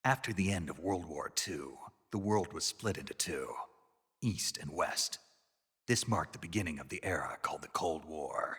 After the end of World War II, the world was split into two, East and West. This marked the beginning of the era called the Cold War.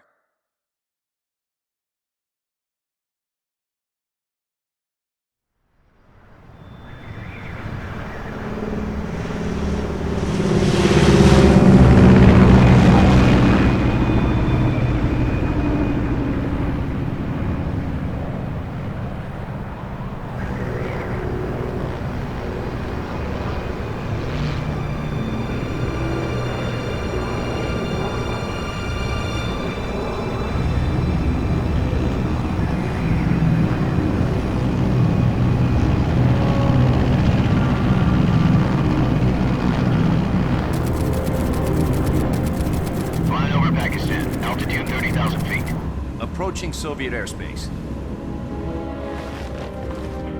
Approaching Soviet airspace.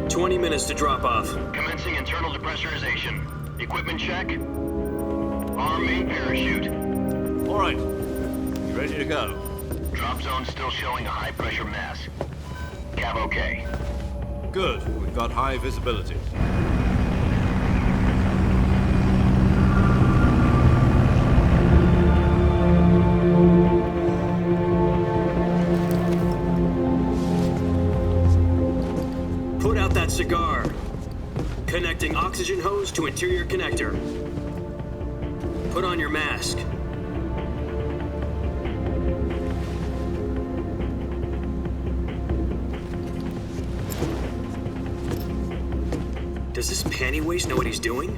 20 minutes to drop off. Commencing internal depressurization. Equipment check. Arm main parachute. All right. You ready to go? Drop zone still showing a high pressure mass. Cav okay. Good. We've got high visibility. Put out that cigar. Connecting oxygen hose to interior connector. Put on your mask. Does this panty waste know what he's doing?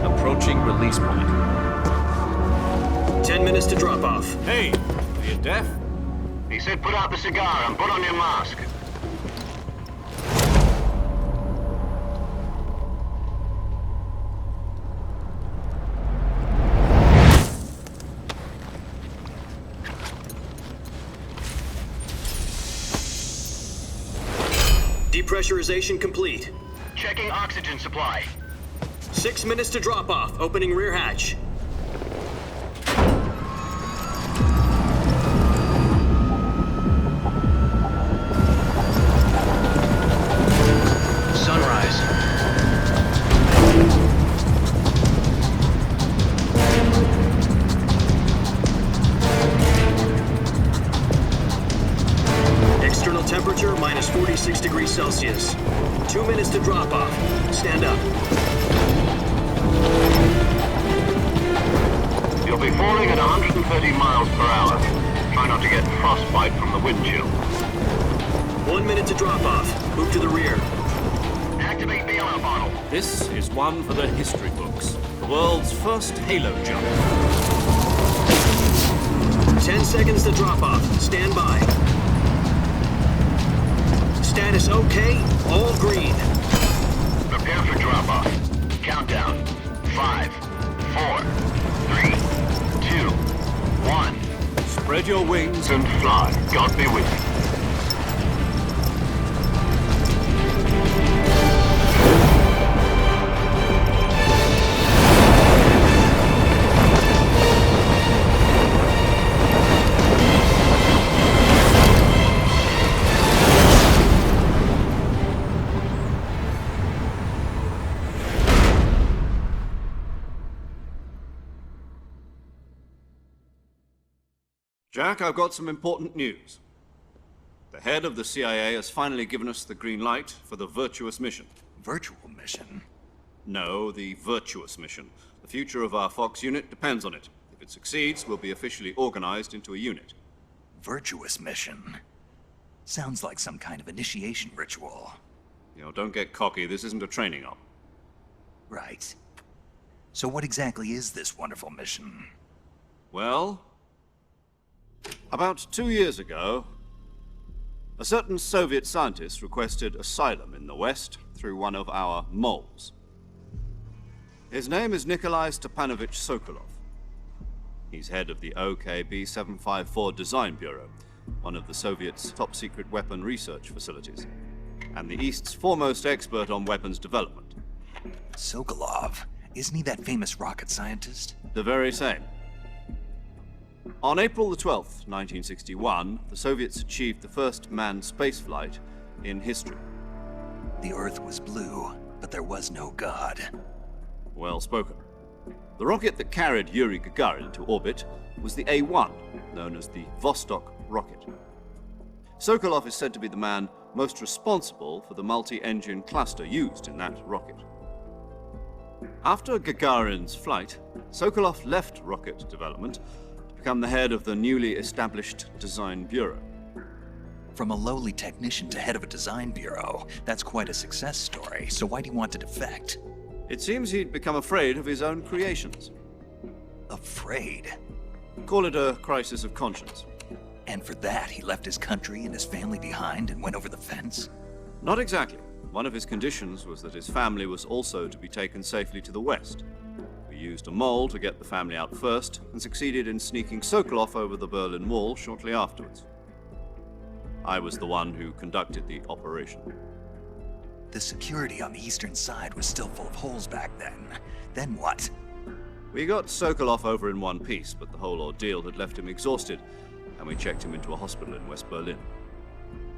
Approaching release point. 10 minutes to drop off. Hey, are you deaf? He said put out the cigar and put on your mask. Depressurization complete. Checking oxygen supply. 6 minutes to drop off. Opening rear hatch. Sunrise. External temperature minus 46 degrees Celsius. 2 minutes to drop off. Stand up. You'll be falling at 130 miles per hour. Try not to get frostbite from the wind chill. 1 minute to drop off. Move to the rear. Activate bailout bottle. This is one for the history books. The world's first halo jump. 10 seconds to drop off. Stand by. Status okay. All green. Prepare for drop off. Countdown. 5, 4, 3, 2, 1. Spread your wings And fly. God be with you. Jack, I've got some important news. The head of the CIA has finally given us the green light for the virtuous mission. Virtual mission? No, the virtuous mission. The future of our Fox unit depends on it. If it succeeds, we'll be officially organized into a unit. Virtuous mission? Sounds like some kind of initiation ritual. You know, don't get cocky. This isn't a training op. Right. So what exactly is this wonderful mission? Well, about 2 years ago, a certain Soviet scientist requested asylum in the West through one of our moles. His name is Nikolai Stepanovich Sokolov. He's head of the ps5 Design Bureau, one of the Soviets' top-secret weapon research facilities, and the East's foremost expert on weapons development. Sokolov? Isn't he that famous rocket scientist? The very same. On April the 12th, 1961, the Soviets achieved the first manned spaceflight in history. The Earth was blue, but there was no God. Well spoken. The rocket that carried Yuri Gagarin into orbit was the A-1, known as the Vostok rocket. Sokolov is said to be the man most responsible for the multi-engine cluster used in that rocket. After Gagarin's flight, Sokolov left rocket development to become the head of the newly established Design Bureau. From a lowly technician to head of a design bureau, that's quite a success story, so why'd he want to defect? It seems he'd become afraid of his own creations. Afraid? Call it a crisis of conscience. And for that, he left his country and his family behind and went over the fence? Not exactly. One of his conditions was that his family was also to be taken safely to the west. We used a mole to get the family out first and succeeded in sneaking Sokolov over the Berlin Wall shortly afterwards. I was the one who conducted the operation. The security on the eastern side was still full of holes back then. Then what? We got Sokolov over in one piece, but the whole ordeal had left him exhausted, and we checked him into a hospital in West Berlin.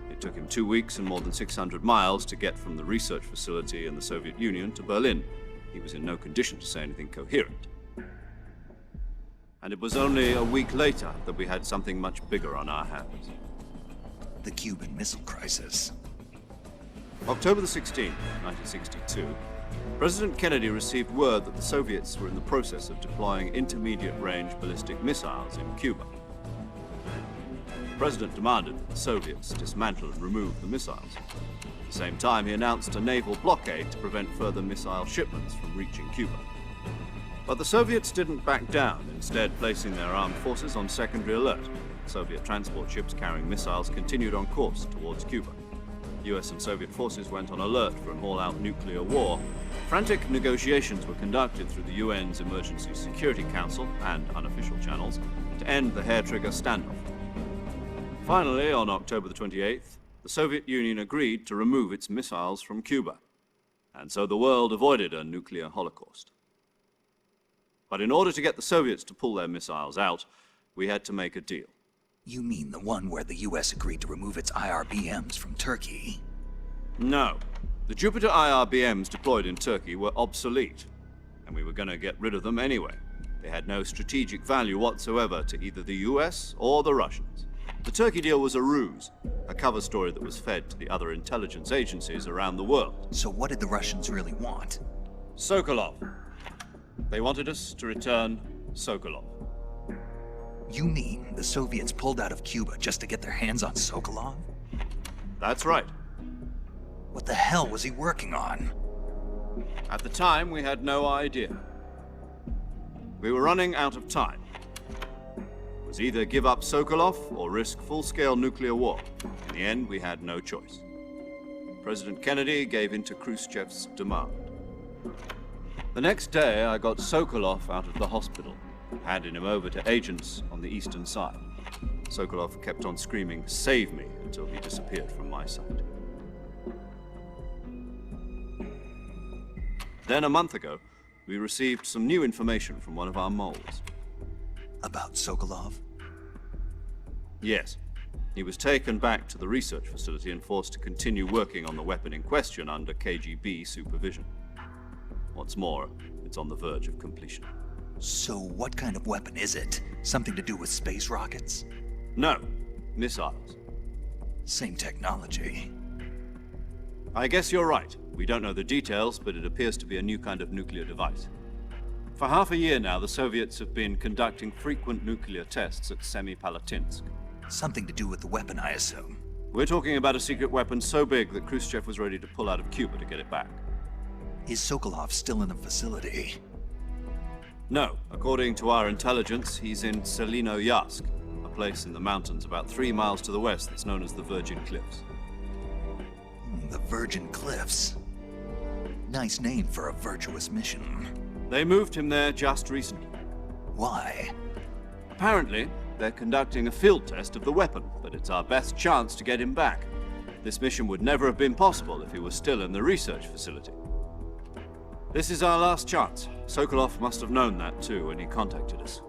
It took him 2 weeks and more than 600 miles to get from the research facility in the Soviet Union to Berlin. He was in no condition to say anything coherent. And it was only a week later that we had something much bigger on our hands. The Cuban Missile Crisis. October the 16th, 1962, President Kennedy received word that the Soviets were in the process of deploying intermediate-range ballistic missiles in Cuba. The President demanded that the Soviets dismantle and remove the missiles. At the same time, he announced a naval blockade to prevent further missile shipments from reaching Cuba. But the Soviets didn't back down, instead placing their armed forces on secondary alert. Soviet transport ships carrying missiles continued on course towards Cuba. US and Soviet forces went on alert for an all-out nuclear war. Frantic negotiations were conducted through the UN's Emergency Security Council and unofficial channels to end the hair-trigger standoff. Finally, on October the 28th, the Soviet Union agreed to remove its missiles from Cuba, and so the world avoided a nuclear holocaust. But in order to get the Soviets to pull their missiles out, we had to make a deal. You mean the one where the US agreed to remove its IRBMs from Turkey? No. The Jupiter IRBMs deployed in Turkey were obsolete, and we were going to get rid of them anyway. They had no strategic value whatsoever to either the US or the Russians. The Turkey deal was a ruse, a cover story that was fed to the other intelligence agencies around the world. So what did the Russians really want? Sokolov. They wanted us to return Sokolov. You mean the Soviets pulled out of Cuba just to get their hands on Sokolov? That's right. What the hell was he working on? At the time, we had no idea. We were running out of time. It was either give up Sokolov or risk full-scale nuclear war. In the end, we had no choice. President Kennedy gave in to Khrushchev's demand. The next day, I got Sokolov out of the hospital, handing him over to agents on the eastern side. Sokolov kept on screaming, "Save me," until he disappeared from my sight. Then a month ago, we received some new information from one of our moles. About Sokolov? Yes. He was taken back to the research facility and forced to continue working on the weapon in question under KGB supervision. What's more, it's on the verge of completion. So what kind of weapon is it? Something to do with space rockets? No, missiles. Same technology. I guess you're right. We don't know the details, but it appears to be a new kind of nuclear device. For half a year now, the Soviets have been conducting frequent nuclear tests at Semipalatinsk. Something to do with the weapon, I assume. We're talking about a secret weapon so big that Khrushchev was ready to pull out of Cuba to get it back. Is Sokolov still in the facility? No. According to our intelligence, he's in Selinoyarsk, a place in the mountains about 3 miles to the west that's known as the Virgin Cliffs. The Virgin Cliffs. Nice name for a virtuous mission. They moved him there just recently. Why? Apparently, they're conducting a field test of the weapon, but it's our best chance to get him back. This mission would never have been possible if he was still in the research facility. This is our last chance. Sokolov must have known that too when he contacted us.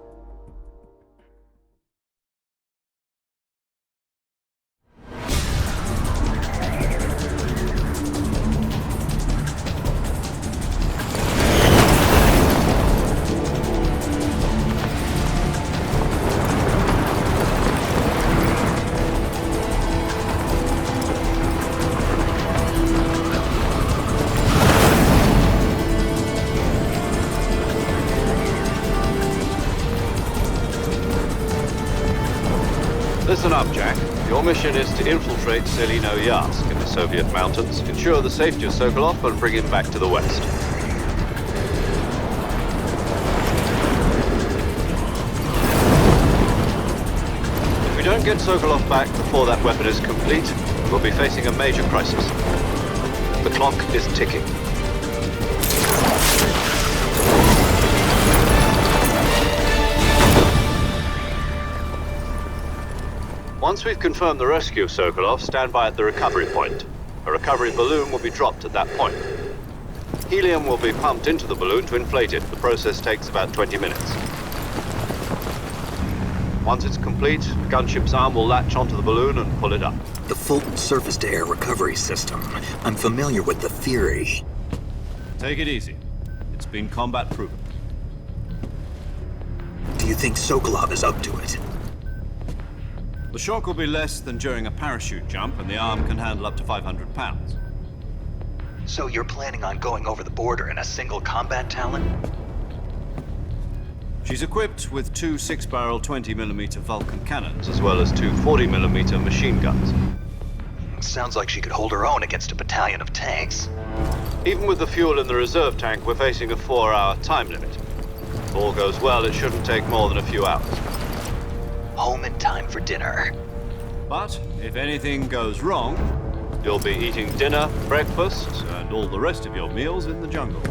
Listen up, Jack. Your mission is to infiltrate Selino-Yarsk in the Soviet mountains, ensure the safety of Sokolov, and bring him back to the west. If we don't get Sokolov back before that weapon is complete, we'll be facing a major crisis. The clock is ticking. Once we've confirmed the rescue of Sokolov, stand by at the recovery point. A recovery balloon will be dropped at that point. Helium will be pumped into the balloon to inflate it. The process takes about 20 minutes. Once it's complete, the gunship's arm will latch onto the balloon and pull it up. The Fulton surface-to-air recovery system. I'm familiar with the theory. Take it easy. It's been combat proven. Do you think Sokolov is up to it? The shock will be less than during a parachute jump, and the arm can handle up to 500 pounds. So you're planning on going over the border in a single combat Talon? She's equipped with two 6-barrel 20mm Vulcan cannons, as well as two 40mm machine guns. Sounds like she could hold her own against a battalion of tanks. Even with the fuel in the reserve tank, we're facing a 4-hour time limit. If all goes well, it shouldn't take more than a few hours. Home in time for dinner. But if anything goes wrong, you'll be eating dinner, breakfast, and all the rest of your meals in the jungle.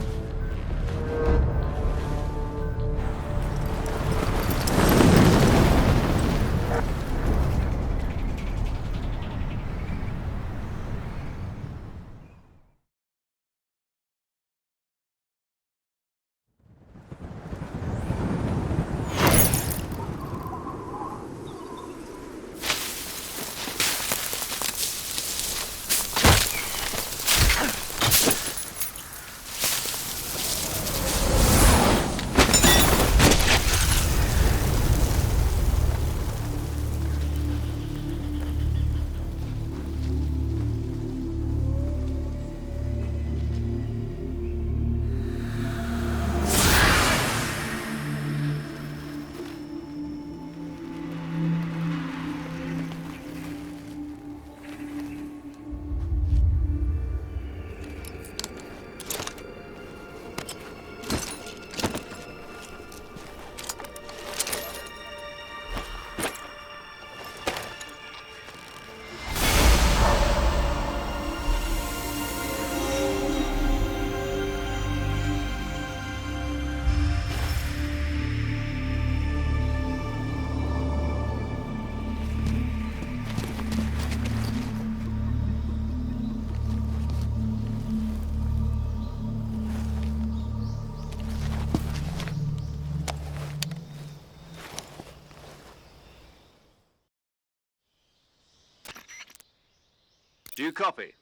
Do you copy?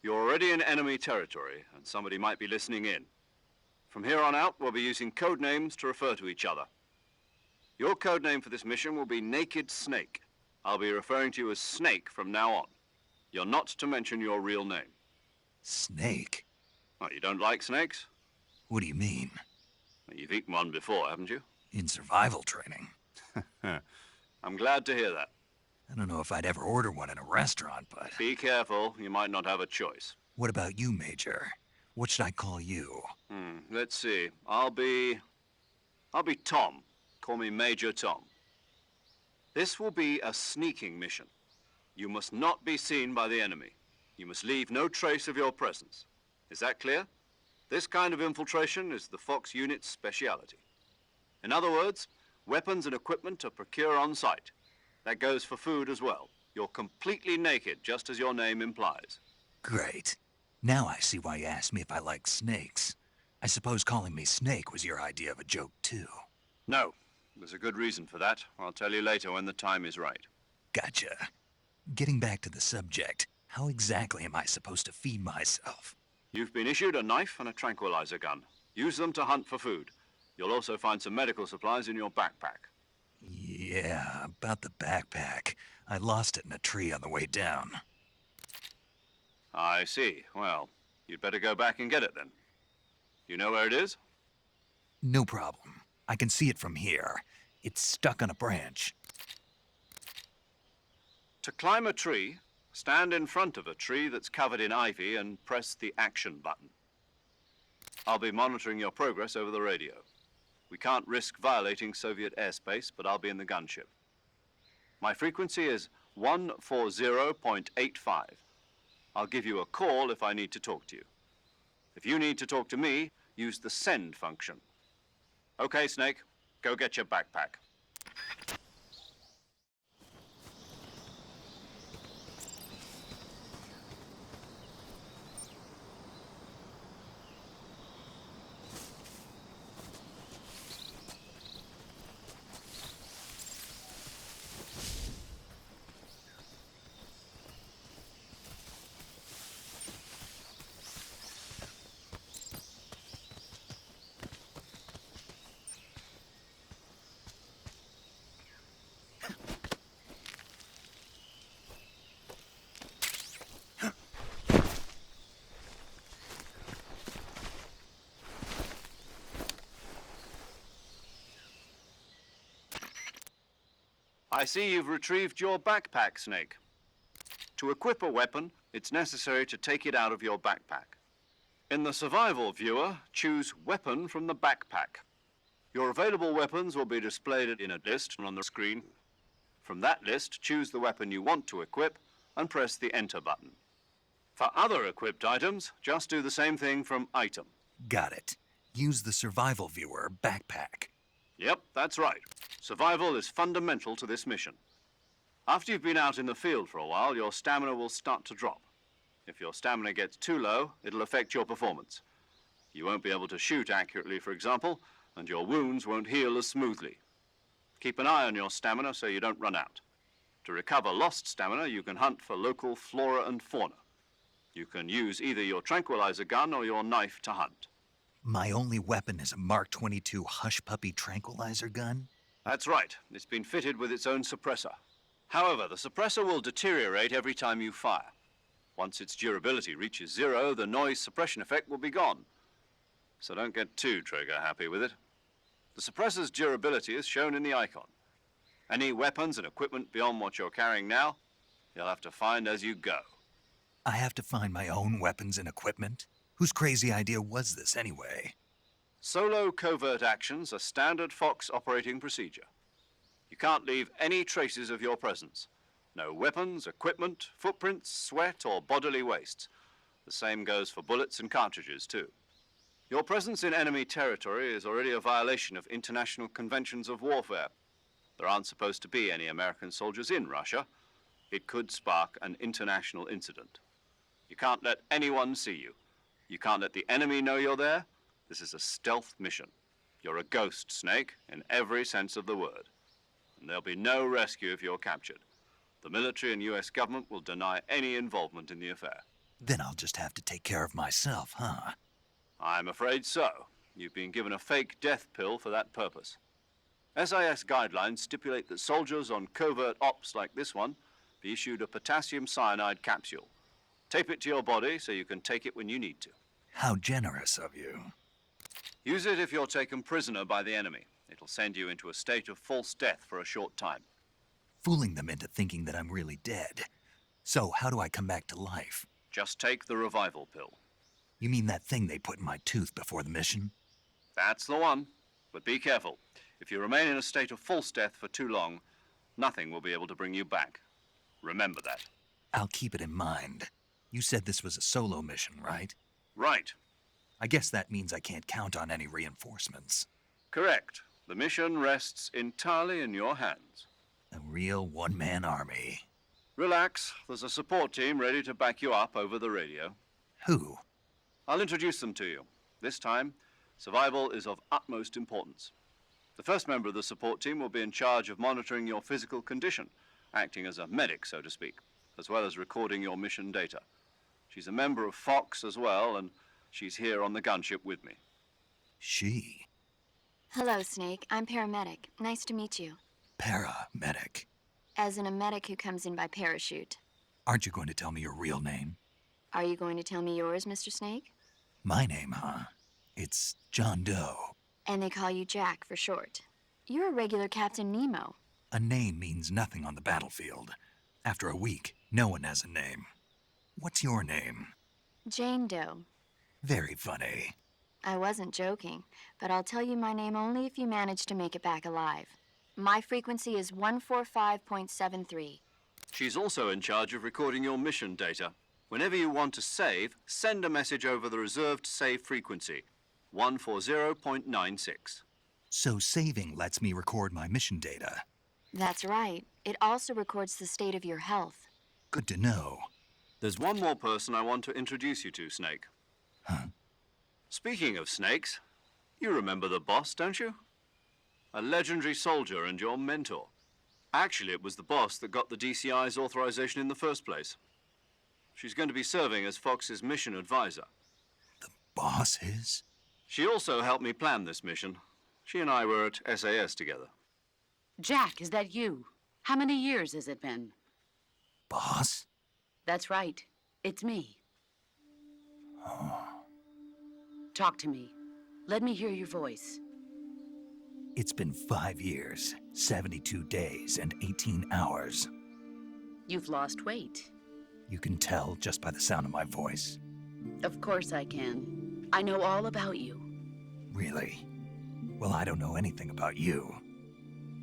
You're already in enemy territory, and somebody might be listening in. From here on out, we'll be using code names to refer to each other. Your code name for this mission will be Naked Snake. I'll be referring to you as Snake from now on. You're not to mention your real name. Snake? Oh, you don't like snakes? What do you mean? Well, you've eaten one before, haven't you? In survival training? I'm glad to hear that. I don't know if I'd ever order one in a restaurant, but... Be careful, you might not have a choice. What about you, Major? What should I call you? Let's see. I'll be Tom. Call me Major Tom. This will be a sneaking mission. You must not be seen by the enemy. You must leave no trace of your presence. Is that clear? This kind of infiltration is the Fox unit's speciality. In other words, weapons and equipment are procured on site. That goes for food as well. You're completely naked, just as your name implies. Great. Now I see why you asked me if I like snakes. I suppose calling me Snake was your idea of a joke, too. No. There's a good reason for that. I'll tell you later when the time is right. Gotcha. Getting back to the subject, how exactly am I supposed to feed myself? You've been issued a knife and a tranquilizer gun. Use them to hunt for food. You'll also find some medical supplies in your backpack. Yeah, about the backpack. I lost it in a tree on the way down. I see. Well, you'd better go back and get it then. You know where it is? No problem. I can see it from here. It's stuck on a branch. To climb a tree, stand in front of a tree that's covered in ivy and press the action button. I'll be monitoring your progress over the radio. We can't risk violating Soviet airspace, but I'll be in the gunship. My frequency is 140.85. I'll give you a call if I need to talk to you. If you need to talk to me, use the send function. Okay, Snake, go get your backpack. I see you've retrieved your backpack, Snake. To equip a weapon, it's necessary to take it out of your backpack. In the survival viewer, choose Weapon from the backpack. Your available weapons will be displayed in a list on the screen. From that list, choose the weapon you want to equip and press the Enter button. For other equipped items, just do the same thing from Item. Got it. Use the survival viewer backpack. Yep, that's right. Survival is fundamental to this mission. After you've been out in the field for a while, your stamina will start to drop. If your stamina gets too low, it'll affect your performance. You won't be able to shoot accurately, for example, and your wounds won't heal as smoothly. Keep an eye on your stamina so you don't run out. To recover lost stamina, you can hunt for local flora and fauna. You can use either your tranquilizer gun or your knife to hunt. My only weapon is a Mark 22 Hush Puppy tranquilizer gun? That's right. It's been fitted with its own suppressor. However, the suppressor will deteriorate every time you fire. Once its durability reaches 0, the noise suppression effect will be gone. So don't get too trigger happy with it. The suppressor's durability is shown in the icon. Any weapons and equipment beyond what you're carrying now, you'll have to find as you go. I have to find my own weapons and equipment? Whose crazy idea was this anyway? Solo covert actions are standard Fox operating procedure. You can't leave any traces of your presence. No weapons, equipment, footprints, sweat, or bodily waste. The same goes for bullets and cartridges, too. Your presence in enemy territory is already a violation of international conventions of warfare. There aren't supposed to be any American soldiers in Russia. It could spark an international incident. You can't let anyone see you. You can't let the enemy know you're there. This is a stealth mission. You're a ghost, Snake, in every sense of the word. And there'll be no rescue if you're captured. The military and US government will deny any involvement in the affair. Then I'll just have to take care of myself, huh? I'm afraid so. You've been given a fake death pill for that purpose. SIS guidelines stipulate that soldiers on covert ops like this one be issued a potassium cyanide capsule. Tape it to your body so you can take it when you need to. How generous of you. Use it if you're taken prisoner by the enemy. It'll send you into a state of false death for a short time. Fooling them into thinking that I'm really dead. So how do I come back to life? Just take the revival pill. You mean that thing they put in my tooth before the mission? That's the one. But be careful. If you remain in a state of false death for too long, nothing will be able to bring you back. Remember that. I'll keep it in mind. You said this was a solo mission, right? Right. I guess that means I can't count on any reinforcements. Correct. The mission rests entirely in your hands. A real one-man army. Relax. There's a support team ready to back you up over the radio. Who? I'll introduce them to you. This time, survival is of utmost importance. The first member of the support team will be in charge of monitoring your physical condition, acting as a medic, so to speak, as well as recording your mission data. She's a member of Fox as well, and she's here on the gunship with me. She? Hello, Snake. I'm paramedic. Nice to meet you. Paramedic. As in a medic who comes in by parachute. Aren't you going to tell me your real name? Are you going to tell me yours, Mr. Snake? My name, huh? It's John Doe. And they call you Jack for short. You're a regular Captain Nemo. A name means nothing on the battlefield. After a week, no one has a name. What's your name? Jane Doe. Very funny. I wasn't joking, but I'll tell you my name only if you manage to make it back alive. My frequency is 145.73. She's also in charge of recording your mission data. Whenever you want to save, send a message over the reserved save frequency, 140.96. So saving lets me record my mission data. That's right. It also records the state of your health. Good to know. There's one more person I want to introduce you to, Snake. Huh? Speaking of snakes, you remember the boss, don't you? A legendary soldier and your mentor. Actually, it was the boss that got the DCI's authorization in the first place. She's going to be serving as Fox's mission advisor. The boss is? She also helped me plan this mission. She and I were at SAS together. Jack, is that you? How many years has it been? Boss? That's right. It's me. Talk to me. Let me hear your voice. It's been 5 years, 72 days, and 18 hours. You've lost weight. You can tell just by the sound of my voice. Of course I can. I know all about you. Really? Well, I don't know anything about you.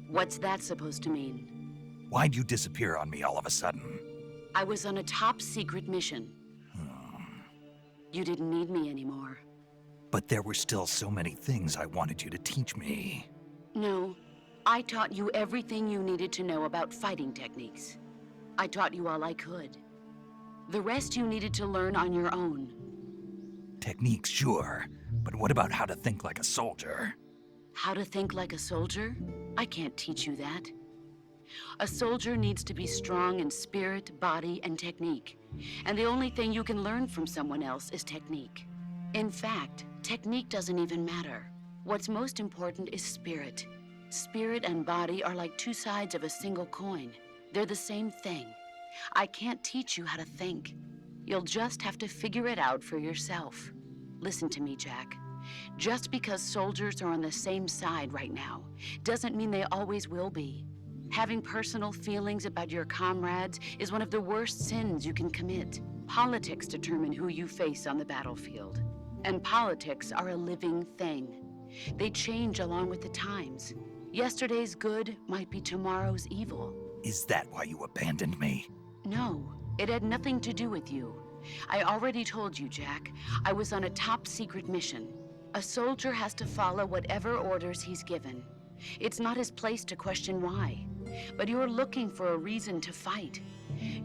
What's that supposed to mean? Why'd you disappear on me all of a sudden? I was on a top-secret mission. You didn't need me anymore. But there were still so many things I wanted you to teach me. No, I taught you everything you needed to know about fighting techniques. I taught you all I could. The rest you needed to learn on your own. Techniques, sure. But what about how to think like a soldier? How to think like a soldier? I can't teach you that. A soldier needs to be strong in spirit, body, and technique. And the only thing you can learn from someone else is technique. In fact, technique doesn't even matter. What's most important is spirit. Spirit and body are like two sides of a single coin. They're the same thing. I can't teach you how to think. You'll just have to figure it out for yourself. Listen to me, Jack. Just because soldiers are on the same side right now doesn't mean they always will be. Having personal feelings about your comrades is one of the worst sins you can commit. Politics determine who you face on the battlefield. And politics are a living thing. They change along with the times. Yesterday's good might be tomorrow's evil. Is that why you abandoned me? No, it had nothing to do with you. I already told you, Jack. I was on a top-secret mission. A soldier has to follow whatever orders he's given. It's not his place to question why. But you're looking for a reason to fight.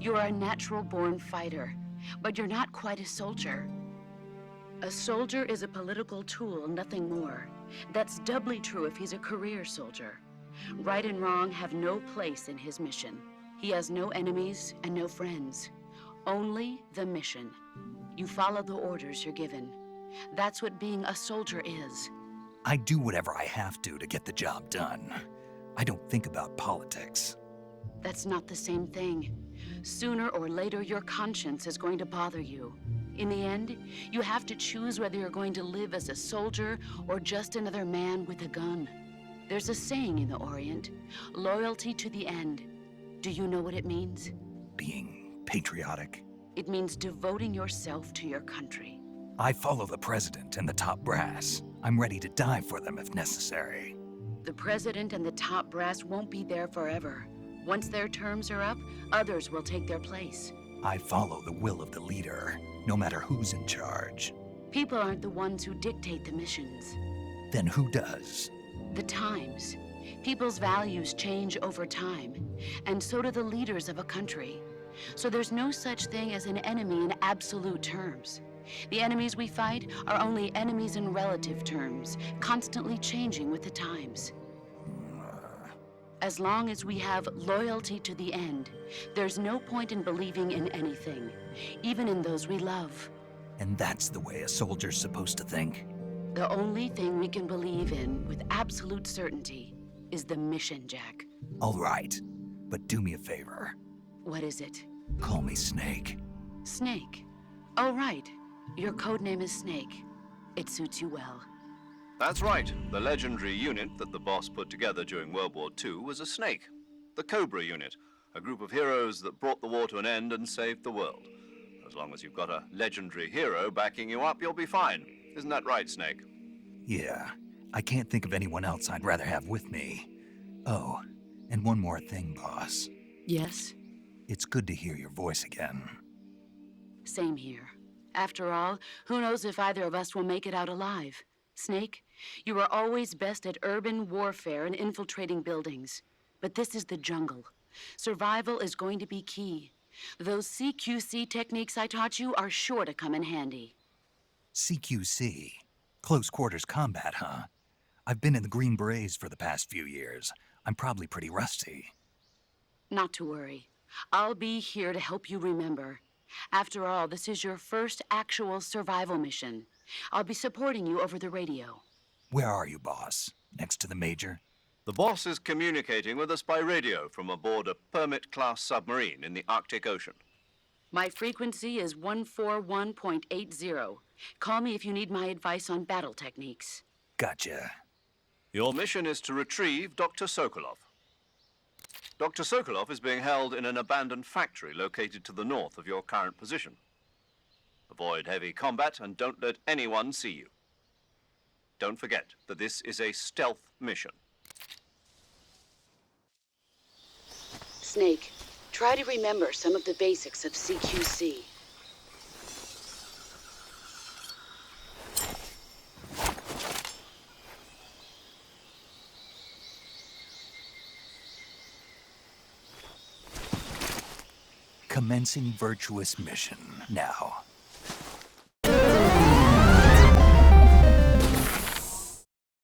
You're a natural-born fighter, but you're not quite a soldier. A soldier is a political tool, nothing more. That's doubly true if he's a career soldier. Right and wrong have no place in his mission. He has no enemies and no friends. Only the mission. You follow the orders you're given. That's what being a soldier is. I do whatever I have to get the job done. I don't think about politics. That's not the same thing. Sooner or later, your conscience is going to bother you. In the end, you have to choose whether you're going to live as a soldier or just another man with a gun. There's a saying in the Orient, loyalty to the end. Do you know what it means? Being patriotic. It means devoting yourself to your country. I follow the president and the top brass. I'm ready to die for them if necessary. The president and the top brass won't be there forever. Once their terms are up, others will take their place. I follow the will of the leader, no matter who's in charge. People aren't the ones who dictate the missions. Then who does? The times. People's values change over time, and so do the leaders of a country. So there's no such thing as an enemy in absolute terms. The enemies we fight are only enemies in relative terms, constantly changing with the times. As long as we have loyalty to the end, there's no point in believing in anything, even in those we love. And that's the way a soldier's supposed to think? The only thing we can believe in with absolute certainty is the mission, Jack. All right, but do me a favor. What is it? Call me Snake. Snake. Oh, right. Your code name is Snake. It suits you well. That's right. The legendary unit that the boss put together during World War II was a snake. The Cobra unit. A group of heroes that brought the war to an end and saved the world. As long as you've got a legendary hero backing you up, you'll be fine. Isn't that right, Snake? Yeah, I can't think of anyone else I'd rather have with me. Oh, and one more thing, boss. Yes? It's good to hear your voice again. Same here. After all, who knows if either of us will make it out alive? Snake, you are always best at urban warfare and infiltrating buildings. But this is the jungle. Survival is going to be key. Those CQC techniques I taught you are sure to come in handy. CQC? Close quarters combat, huh? I've been in the Green Berets for the past few years. I'm probably pretty rusty. Not to worry. I'll be here to help you remember. After all, this is your first actual survival mission. I'll be supporting you over the radio. Where are you, boss? Next to the Major? The boss is communicating with us by radio from aboard a Permit-class submarine in the Arctic Ocean. My frequency is 141.80. Call me if you need my advice on battle techniques. Gotcha. Your mission is to retrieve Dr. Sokolov. Dr. Sokolov is being held in an abandoned factory located to the north of your current position. Avoid heavy combat and don't let anyone see you. Don't forget that this is a stealth mission. Snake, try to remember some of the basics of CQC. Commencing virtuous mission now.